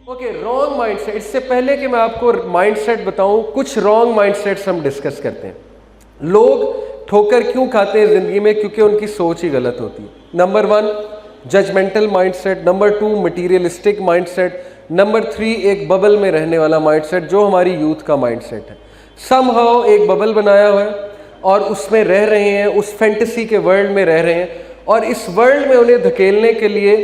Okay, wrong mindset. इससे पहले कि मैं आपको माइंडसेट बताऊं, कुछ रॉन्ग माइंडसेट्स हम डिस्कस करते हैं। लोग ठोकर क्यों खाते हैं ज़िंदगी में? क्योंकि उनकी सोच ही गलत होती है। Number 1 judgmental mindset, number 2 materialistic mindset, number 3 एक बबल में रहने वाला माइंडसेट जो हमारी यूथ का माइंडसेट है। समहाउ एक बबल बनाया हुआ है और उसमें रह रहे हैं, उस फैंटेसी के वर्ल्ड में रह रहे हैं, और इस वर्ल्ड में उन्हें धकेलने के लिए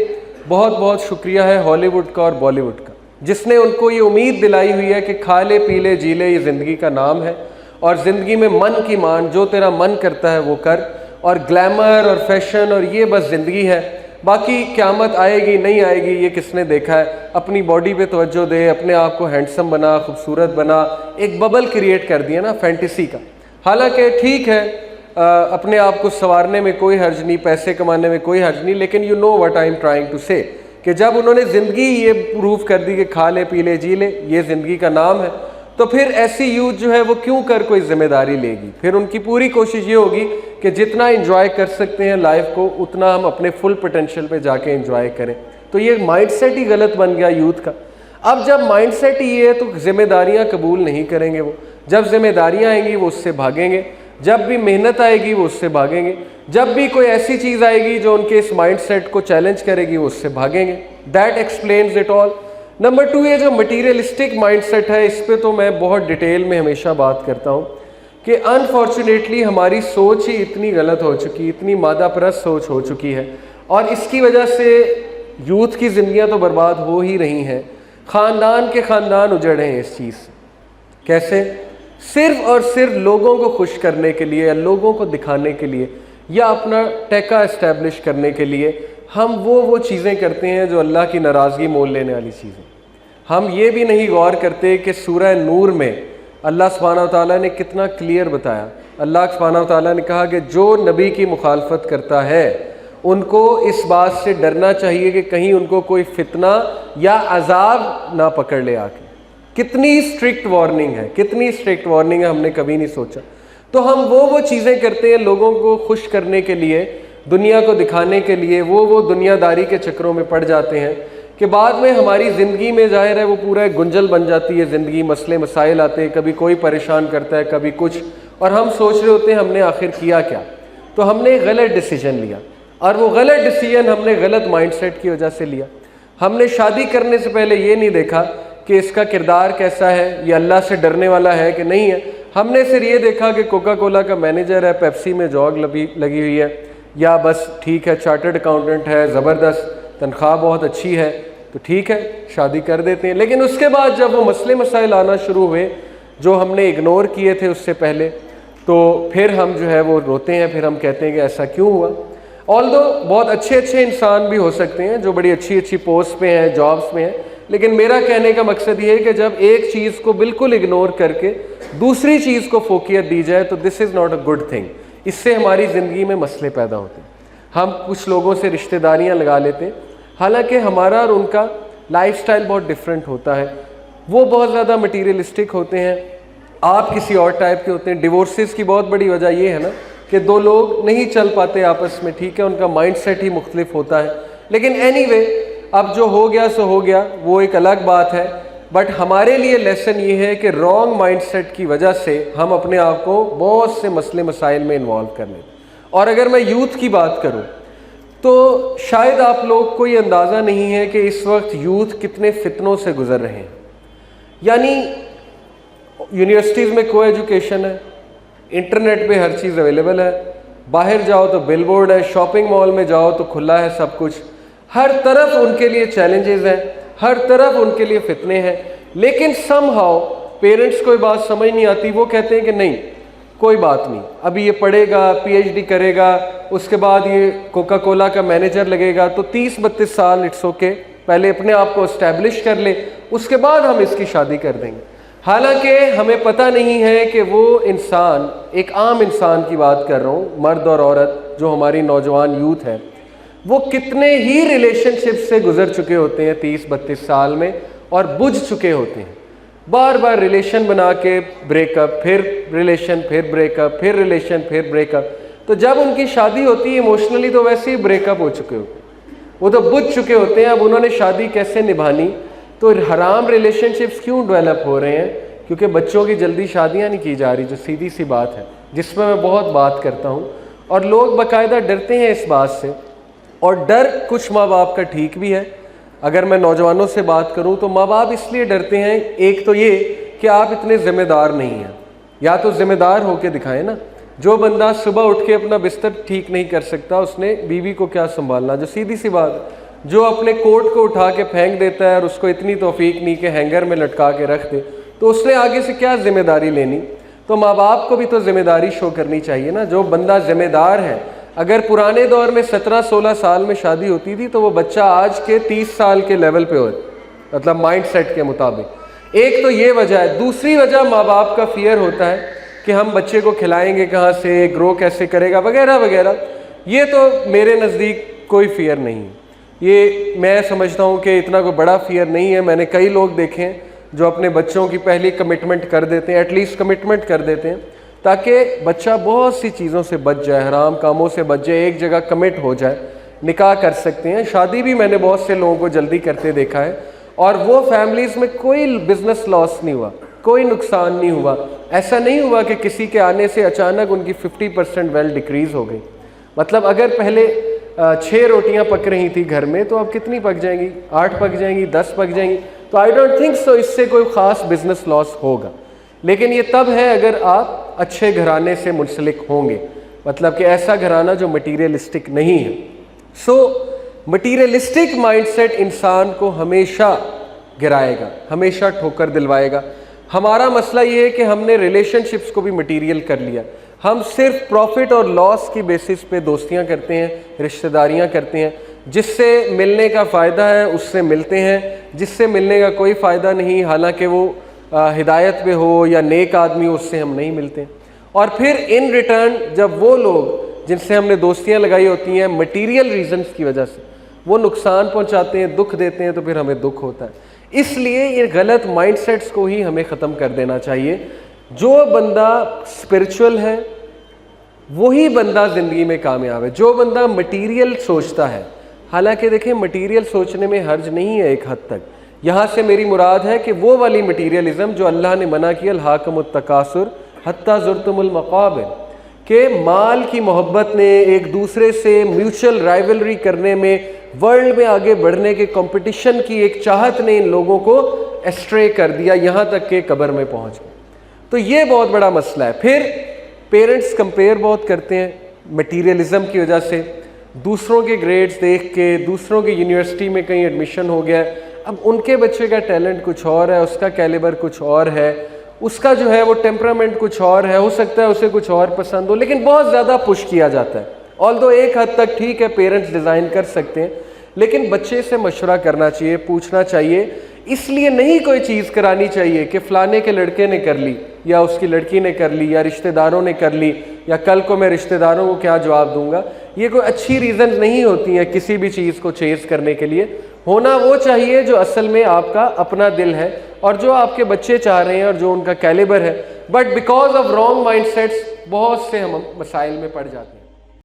बहुत बहुत शुक्रिया है हॉलीवुड का और बॉलीवुड का, जिसने उनको ये उम्मीद दिलाई हुई है कि खा ले पी ले जी ले, ये ज़िंदगी का नाम है, और ज़िंदगी में मन की मान, जो तेरा मन करता है वो कर, और ग्लैमर और फैशन और ये बस ज़िंदगी है, बाकी क़यामत आएगी नहीं आएगी ये किसने देखा है। अपनी बॉडी पे तवज्जो दे, अपने आप को हैंडसम बना, खूबसूरत बना, एक बबल क्रिएट कर दिया ना फैंटेसी का। हालांकि ठीक है, अपने आप को संवारने में कोई हर्ज नहीं, पैसे कमाने में कोई हर्ज नहीं, लेकिन you know what I am trying to say, कि जब उन्होंने ज़िंदगी ये प्रूव कर दी कि खा ले पी ले जी ले ये ज़िंदगी का नाम है, तो फिर ऐसी यूथ जो है वो क्यों कर कोई ज़िम्मेदारी लेगी। फिर उनकी पूरी कोशिश ये होगी कि जितना एंजॉय कर सकते हैं लाइफ को, उतना हम अपने फुल पोटेंशियल पे जाके एंजॉय करें। तो ये माइंडसेट ही गलत बन गया यूथ का। अब जब माइंडसेट ही है तो जिम्मेदारियाँ कबूल नहीं करेंगे वो। जब जिम्मेदारियाँ आएंगी वो उससे भागेंगे, जब भी मेहनत आएगी वो उससे भागेंगे, जब भी कोई ऐसी चीज़ आएगी जो उनके इस माइंडसेट को चैलेंज करेगी वो उससे भागेंगे। That explains it all. Number 2 ये जो मटीरियलिस्टिक माइंडसेट है, इस पे तो मैं बहुत डिटेल में हमेशा बात करता हूँ कि अनफॉर्चुनेटली हमारी सोच ही इतनी गलत हो चुकी, इतनी मादा परस्त सोच हो चुकी है, और इसकी वजह से यूथ की ज़िंदगियाँ तो बर्बाद हो ही रही हैं। ख़ानदान के ख़ानदान उजड़ रहे हैं इस चीज़ से। कैसे? सिर्फ और सिर्फ लोगों को खुश करने के लिए, या लोगों को दिखाने के लिए, या अपना टेका इस्टेब्लिश करने के लिए हम वो चीज़ें करते हैं जो अल्लाह की नाराज़गी मोल लेने वाली चीज़ें। हम ये भी नहीं गौर करते कि सूरह नूर में अल्लाह सुब्हानहू व तआला ने कितना क्लियर बताया। अल्लाह सुब्हानहू व तआला ने कहा कि जो नबी की मुखालफत करता है उनको इस बात से डरना चाहिए कि कहीं उनको कोई फितना या अजाब ना पकड़ ले आके। कितनी स्ट्रिक्ट वार्निंग है, कितनी स्ट्रिक्ट वार्निंग है, हमने कभी नहीं सोचा। तो हम वो चीज़ें करते हैं लोगों को खुश करने के लिए, दुनिया को दिखाने के लिए, वो दुनियादारी के चक्रों में पड़ जाते हैं कि बाद में हमारी ज़िंदगी में ज़ाहिर है वो पूरा एक गुंजल बन जाती है ज़िंदगी। मसले मसाइल आते हैं, कभी कोई परेशान करता है, कभी कुछ, और हम सोच रहे होते हैं हमने आखिर किया क्या। तो हमने गलत डिसीजन लिया, और वो गलत डिसीजन हमने गलत माइंडसेट की वजह से लिया। हमने शादी करने से पहले ये नहीं देखा कि इसका किरदार कैसा है, ये अल्लाह से डरने वाला है कि नहीं है। हमने सिर्फ ये देखा कि कोका कोला का मैनेजर है, पेप्सी में जॉब लगी हुई है, या बस ठीक है चार्टर्ड अकाउंटेंट है, ज़बरदस्त तनख्वाह बहुत अच्छी है, तो ठीक है शादी कर देते हैं। लेकिन उसके बाद जब वो मसले मसाइल आना शुरू हुए जो हमने इग्नोर किए थे उससे पहले, तो फिर हम जो है वो रोते हैं, फिर हम कहते हैं कि ऐसा क्यों हुआ। ऑल्दो बहुत अच्छे इंसान भी हो सकते हैं जो बड़ी अच्छी पोस्ट पे हैं, जॉब्स में हैं, लेकिन मेरा कहने का मकसद ये है कि जब एक चीज़ को बिल्कुल इग्नोर करके दूसरी चीज़ को फोकियत दी जाए तो this is not a good thing. इससे हमारी ज़िंदगी में मसले पैदा होते हैं। हम कुछ लोगों से रिश्तेदारियां लगा लेते हैं, हालांकि हमारा और उनका लाइफस्टाइल बहुत डिफरेंट होता है। वो बहुत ज़्यादा मटीरियलिस्टिक होते हैं, आप किसी और टाइप के होते हैं। डिवोर्सेस की बहुत बड़ी वजह ये है ना कि दो लोग नहीं चल पाते आपस में, ठीक है, उनका माइंडसेट ही मुख्तलिफ होता है। लेकिन एनीवे, अब जो हो गया सो हो गया, वो एक अलग बात है। बट हमारे लिए लेसन ये है कि रॉन्ग माइंडसेट की वजह से हम अपने आप को बहुत से मसले मसाइल में इन्वॉल्व कर लेते। और अगर मैं यूथ की बात करूं तो शायद आप लोग को ये अंदाज़ा नहीं है कि इस वक्त यूथ कितने फितनों से गुजर रहे हैं। यानी यूनिवर्सिटीज़ में को एजुकेशन है, इंटरनेट पे हर चीज़ अवेलेबल है, बाहर जाओ तो बिलबोर्ड है, शॉपिंग मॉल में जाओ तो खुला है सब कुछ, हर तरफ उनके लिए चैलेंजेस हैं, हर तरफ उनके लिए फितने हैं। लेकिन समहाउ पेरेंट्स को ये बात समझ नहीं आती। वो कहते हैं कि नहीं कोई बात नहीं, अभी ये पढ़ेगा, पीएचडी करेगा, उसके बाद ये कोका कोला का मैनेजर लगेगा, तो 30-32 साल इट्स ओके, पहले अपने आप को एस्टैब्लिश कर ले, उसके बाद हम इसकी शादी कर देंगे। हालांकि हमें पता नहीं है कि वो इंसान, एक आम इंसान की बात कर रहा हूँ, मर्द और औरत जो हमारी नौजवान यूथ है, वो कितने ही रिलेशनशिप से गुजर चुके होते हैं 30-32 साल में, और बुझ चुके होते हैं। बार बार रिलेशन बना के ब्रेकअप, फिर रिलेशन, फिर ब्रेकअप, फिर रिलेशन, फिर ब्रेकअप। तो जब उनकी शादी होती है इमोशनली तो वैसे ही ब्रेकअप हो चुके होते हैं, वो तो बुझ चुके होते हैं। अब उन्होंने शादी कैसे निभानी, تو حرام ریلیشن شپس کیوں ڈیولپ ہو رہے ہیں؟ کیونکہ بچوں کی جلدی شادیاں نہیں کی جا رہی، جو سیدھی سی بات ہے، جس میں بہت بات کرتا ہوں، اور لوگ باقاعدہ ڈرتے ہیں اس بات سے. اور ڈر کچھ ماں باپ کا ٹھیک بھی ہے. اگر میں نوجوانوں سے بات کروں تو ماں باپ اس لیے ڈرتے ہیں، ایک تو یہ کہ آپ اتنے ذمہ دار نہیں ہیں، یا تو ذمہ دار ہو کے دکھائیں نا. جو بندہ صبح اٹھ کے اپنا بستر ٹھیک نہیں کر سکتا، اس نے بیوی کو کیا سنبھالنا؟ جو سیدھی سی بات. جو اپنے کوٹ کو اٹھا کے پھینک دیتا ہے اور اس کو اتنی توفیق نہیں کہ ہینگر میں لٹکا کے رکھ دے، تو اس نے آگے سے کیا ذمہ داری لینی؟ تو ماں باپ کو بھی تو ذمہ داری شو کرنی چاہیے نا. جو بندہ ذمہ دار ہے، اگر پرانے دور میں 17-16 سال میں شادی ہوتی تھی تو وہ بچہ آج کے 30 سال کے لیول پہ ہو، مطلب مائنڈ سیٹ کے مطابق. ایک تو یہ وجہ ہے. دوسری وجہ ماں باپ کا فیئر ہوتا ہے کہ ہم بچے کو کھلائیں گے کہاں سے، گرو کیسے کرے گا، وغیرہ وغیرہ. یہ تو میرے نزدیک کوئی فیئر نہیں. یہ میں سمجھتا ہوں کہ اتنا کوئی بڑا فیئر نہیں ہے. میں نے کئی لوگ دیکھے ہیں جو اپنے بچوں کی پہلی کمٹمنٹ کر دیتے ہیں، ایٹ لیسٹ کمٹمنٹ کر دیتے ہیں، تاکہ بچہ بہت سی چیزوں سے بچ جائے، حرام کاموں سے بچ جائے، ایک جگہ کمٹ ہو جائے. نکاح کر سکتے ہیں. شادی بھی میں نے بہت سے لوگوں کو جلدی کرتے دیکھا ہے، اور وہ فیملیز میں کوئی بزنس لاس نہیں ہوا، کوئی نقصان نہیں ہوا. ایسا نہیں ہوا کہ کسی کے آنے سے اچانک ان کی 50% ویلتھ ڈکریز ہو گئی. مطلب اگر پہلے 6 روٹیاں پک رہی تھی گھر میں، تو اب کتنی پک جائیں گی؟ 8 پک جائیں گی، 10 پک جائیں گی. تو آئی ڈونٹ تھنک سو اس سے کوئی خاص بزنس لاس ہوگا. لیکن یہ تب ہے اگر آپ اچھے گھرانے سے منسلک ہوں گے، مطلب کہ ایسا گھرانہ جو مٹیریلسٹک نہیں ہے. سو مٹیریلسٹک مائنڈ سیٹ انسان کو ہمیشہ گرائے گا، ہمیشہ ٹھوکر دلوائے گا. ہمارا مسئلہ یہ ہے کہ ہم نے ریلیشن شپس کو بھی مٹیریل کر لیا. ہم صرف پروفٹ اور لاس کی بیسس پہ دوستیاں کرتے ہیں، رشتہ داریاں کرتے ہیں. جس سے ملنے کا فائدہ ہے اس سے ملتے ہیں، جس سے ملنے کا کوئی فائدہ نہیں، حالانکہ وہ ہدایت پہ ہو یا نیک آدمی ہو، اس سے ہم نہیں ملتے. اور پھر ان ریٹرن جب وہ لوگ جن سے ہم نے دوستیاں لگائی ہوتی ہیں مٹیریل ریزنز کی وجہ سے وہ نقصان پہنچاتے ہیں، دکھ دیتے ہیں، تو پھر ہمیں دکھ ہوتا ہے. اس لیے یہ غلط مائنڈ سیٹس کو ہی ہمیں ختم کر دینا چاہیے. جو بندہ اسپرچول ہے وہی بندہ زندگی میں کامیاب ہے. جو بندہ مٹیریل سوچتا ہے، حالانکہ دیکھیں مٹیریل سوچنے میں حرج نہیں ہے ایک حد تک. یہاں سے میری مراد ہے کہ وہ والی مٹیریلزم جو اللہ نے منع کیا، الہاکم التکاثر حتی زرتم المقابر، کہ مال کی محبت نے، ایک دوسرے سے میوچل رائیولری کرنے میں، ورلڈ میں آگے بڑھنے کے کمپٹیشن کی ایک چاہت نے ان لوگوں کو ایسٹرے کر دیا، یہاں تک کہ قبر میں پہنچ گئے. تو یہ بہت بڑا مسئلہ ہے. پھر پیرنٹس کمپیئر بہت کرتے ہیں مٹیریلزم کی وجہ سے. دوسروں کے گریڈز دیکھ کے، دوسروں کی یونیورسٹی میں کہیں ایڈمیشن ہو گیا، اب ان کے بچے کا ٹیلنٹ کچھ اور ہے، اس کا کیلیبر کچھ اور ہے، اس کا جو ہے وہ ٹیمپرامنٹ کچھ اور ہے، ہو سکتا ہے اسے کچھ اور پسند ہو، لیکن بہت زیادہ پش کیا جاتا ہے. آلدو ایک حد تک ٹھیک ہے، پیرنٹس ڈیزائن کر سکتے ہیں، لیکن بچے سے مشورہ کرنا چاہیے، پوچھنا چاہیے. اس لیے نہیں کوئی چیز کرانی چاہیے کہ فلانے کے لڑکے نے کر لی، یا اس کی لڑکی نے کر لی، یا رشتہ داروں نے کر لی، یا کل کو میں رشتہ داروں کو کیا جواب دوں گا. یہ کوئی اچھی ریزنز نہیں ہوتی ہیں کسی بھی چیز کو چیز کرنے کے لیے. ہونا وہ چاہیے جو اصل میں آپ کا اپنا دل ہے اور جو آپ کے بچے چاہ رہے ہیں اور جو ان کا کیلیبر ہے. But because of wrong mindsets بہت سے ہم مسائل میں پڑ جاتے ہیں.